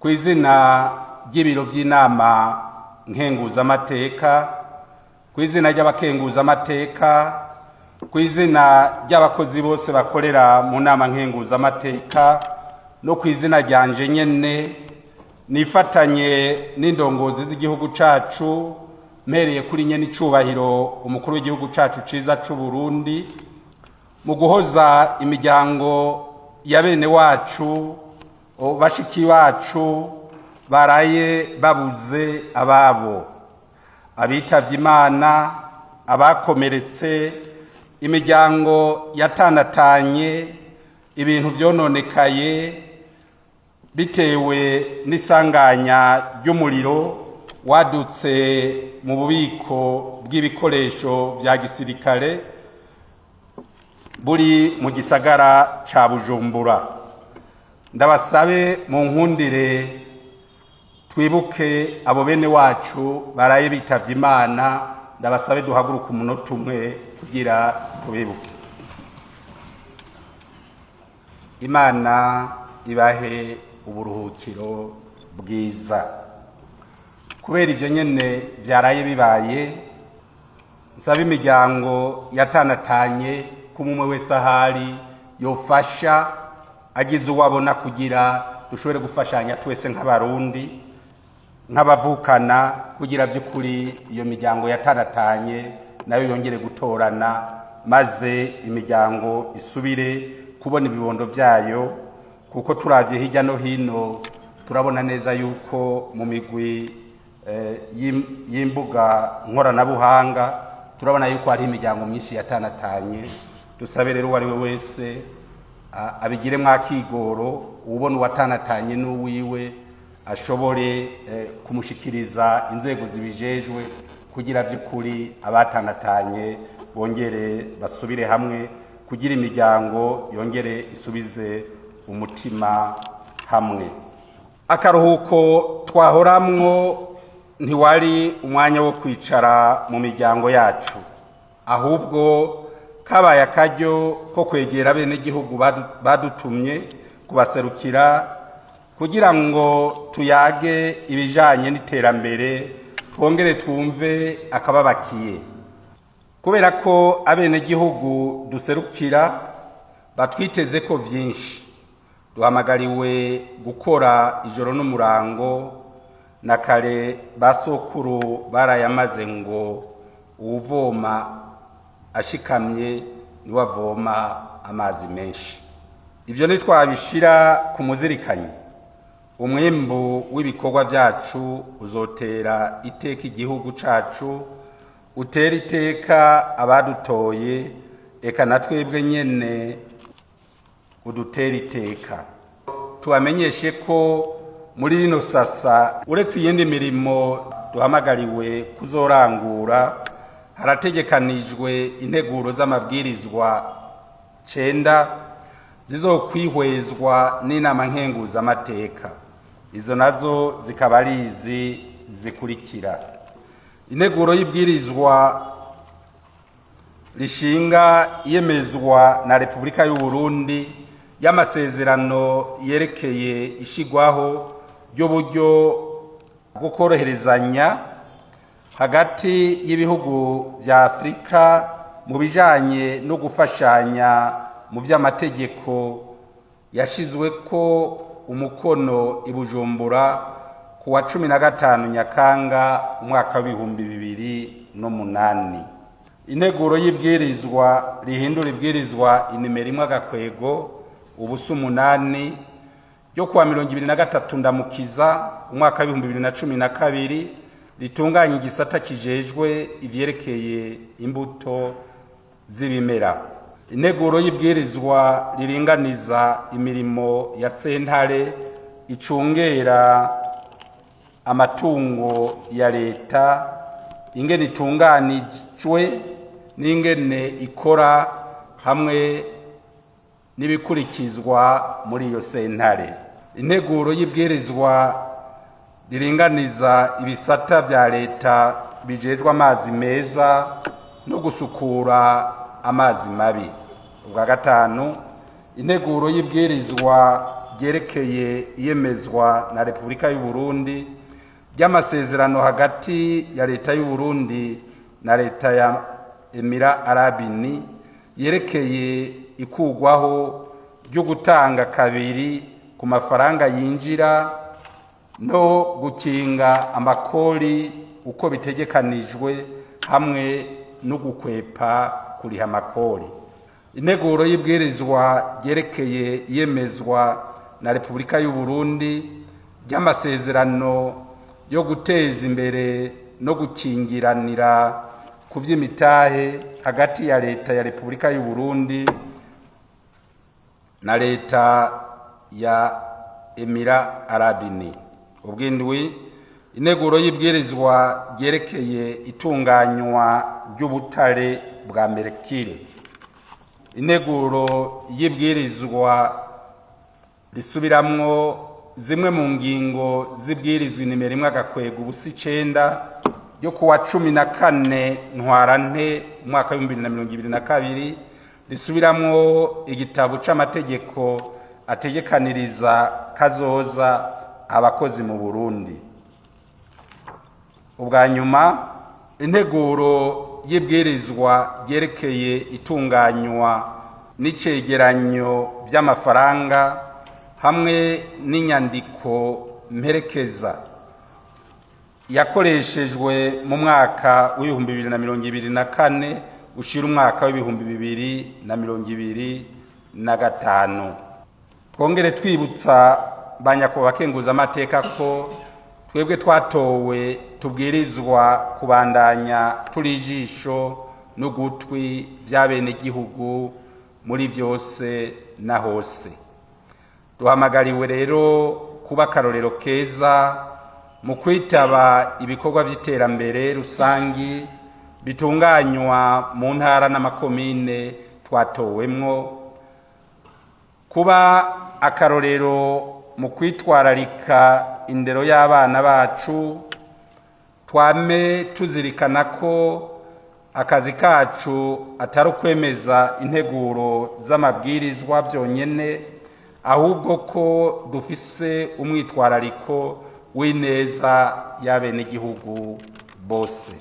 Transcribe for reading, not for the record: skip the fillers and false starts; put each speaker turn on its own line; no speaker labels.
kw'izina ry'ibiro vy'inama nkenguzamateka, kw'izina ry'abakenguzamateka, kw'izina ry'abakozi bose bakorera mu nama nkenguzamateka, no kw'izina ryanje nyene nifatanye n'indongozi z'igihugu cacu mpereye kuri nyene icubahiro umukuru w'igihugu cacu ciza c'u Burundi mu guhoza imiryango ya bene wacu bashiki bacu baraye babuze ababo, abitavye Imana, abakomeretse, imiryango yatanatanye, ibintu vyononekaye bitewe n'isanganya ry'umuriro wadutse mu bubiko bw'ibikoresho vya gisirikare buri mu gisagara ca Bujumbura. Ndabasabe mu nkundire twibuke abo bene wacu baraye bitavye Imana, ndabasabe duhaguruka umunota umwe kugira tubibuke. Imana ibahe uburuhukiro bwiza. Kubera ivyo nyene vyaraye bibaye, nsaba imiryango yatanatanye kumwe wese ahari yofasha agize uwabona kugira dushobore gufashanya twese nk'abarundi nk'abavukana kugira vy'ukuri iyo miryango yatanatanye nayo yongere gutorana maze imiryango isubire kubona ibibondo vyayo, kuko turavye hirya no hino turabona neza yuko mu migwi y'imbuga nkoranabuhanga turabona yuko hari imiryango myinshi yatanatanye. Dusabe rero uwari we wese abigire mwakigoro, ubona uwatanatanye n'uwiwe ashobore kumushikiriza inzego zibijejwe kugira vy'ukuri abatanatanye bongere basubire hamwe kugira imiryango yongere isubize umutima hamwe. Akaruhuko twahoramwo ntiwari umwanya wo kwicara mu miryango yacu, ahubwo kabaye akaryo ko kwegera bene igihugu badutumye kubaserukira kugira ngo tuyage ibijanye n'iterambere, twongere twumve akababakiye. Kubera ko abene gihugu duserukira batwiteze ko vyinshi, duhamagariwe gukora ijoro n'umurango, na kare basokuru barayamaze ngo uwuvoma ashikamye niwe avoma amazi menshi. Ivyo nitwabishira ku muzirikanyi, umwimbu w'ibikorwa vyacu uzotera iteka igihugu cacu, utera iteka abadutoye, eka na twebwe nyene udutera iteka. Tubamenyeshe ko muri rino sasa uretse iyindi mirimo duhamagariwe kuzorangura, harategekanijwe integuro z'amabwirizwa 9 zizokwihwezwa n'inama nkenguzamateka. Izo nazo zikaba ari izi zikurikira: integuro y'ibwirizwa rishinga iyemezwa na Repubulika y'u Burundi y'amasezerano yerekeye ishigwaho ry'uburyo bwo koroherezanya hagati y'ibihugu vya Afrika mu bijanye no gufashanya mu vy'amategeko, yashizweko umukono i Bujumbura ku wa 15 Nyakanga umwaka w'2008. Integuro y'ibwirizwa rihindura ibwirizwa inimero 1/8 ryo kuwa 23 Ndamukiza umwaka w'2012 ritunganya igisata kijejwe ivyerekeye imbuto z'ibimera. Integuro y'ibwirizwa riringaniza imirimo ya sentare icungera amatungo ya leta, ingene itunganijwe n'ingene ikora hamwe n'ibikurikizwa muri iyo sentare. Integuro y'ibwirizwa riringaniza ibisata vya leta bijejwe amazi meza no gusukura amazi mabi. Ubwa gatanu, integuro y'ibwirizwa ryerekeye iyemezwa na Repubulika y'u Burundi ry'amasezerano hagati ya leta y'u Burundi na leta ya Emira Arabini yerekeye ikugwaho ryo gutanga kabiri ku mafaranga yinjira no gukinga amakori uko bitegekanijwe hamwe no gukwepa kuriha amakori. Integuro y'ibwirizwa ryerekeye iyemezwa na Repubulika y'u Burundi ry'amasezerano yo guteza imbere no gukingiranira ku vy'imitahe hagati ya leta ya Repubulika y'u Burundi na leta ya Emira Arabini. Ubwindwi, integuro y'ibwirizwa ryerekeye itunganywa ry'ubutare bwa Mercure. Integuro y'ibwirizwa risubiramwo zimwe mu ngingo z'ibwirizwa nimero 1/9 yo kuwa 14 Ntwarante umwaka wa 2022 risubiramwo igitabo c'amategeko ategekaniriza kazoza abakozi mu Burundi. Ubwa nyuma, integuro y'ibwirizwa ryerekeye itunganywa n'icegeranyo by'amafaranga hamwe n'inyandiko mperekeza yakoreshejwe mu mwaka wa 2024 ushira umwaka wa 2025. Twongere twibutsa banyakubahwa bakenguza amateka ko twebwe twatowe tubwirizwa kubandanya turi ijisho n'ugutwi by'abene gihugu muri byose na hose. Duhamagariwe rero kuba akarorero keza mu kwitaba ibikorwa by'iterambere rusangi bitunganywa mu ntara n'amakomine twatowemwo, kuba akarorero mu kwitwararika indero y'abana bacu, twame tuzirikana ko akazi kacu atari ukwemeza integuro z'amabwirizwa byonyene, ahubwo ko dufise umwitwarariko w'ineza y'abenegihugu bose.